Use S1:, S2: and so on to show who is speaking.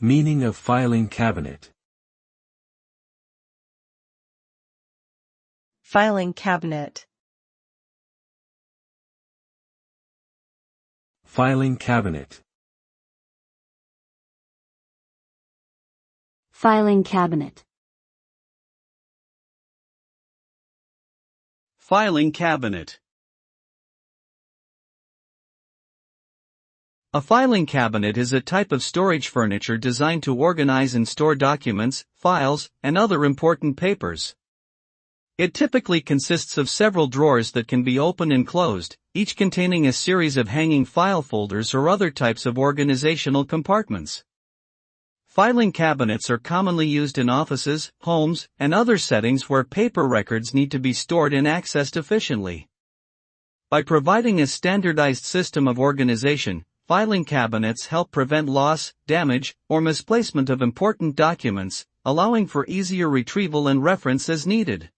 S1: Meaning of filing cabinet.
S2: Filing cabinet.
S1: Filing cabinet.
S3: Filing cabinet.
S4: Filing cabinet. A filing cabinet is a type of storage furniture designed to organize and store documents, files, and other important papers. It typically consists of several drawers that can be opened and closed, each containing a series of hanging file folders or other types of organizational compartments. Filing cabinets are commonly used in offices, homes, and other settings where paper records need to be stored and accessed efficiently. By providing a standardized system of organization, filing cabinets help prevent loss, damage, or misplacement of important documents, allowing for easier retrieval and reference as needed.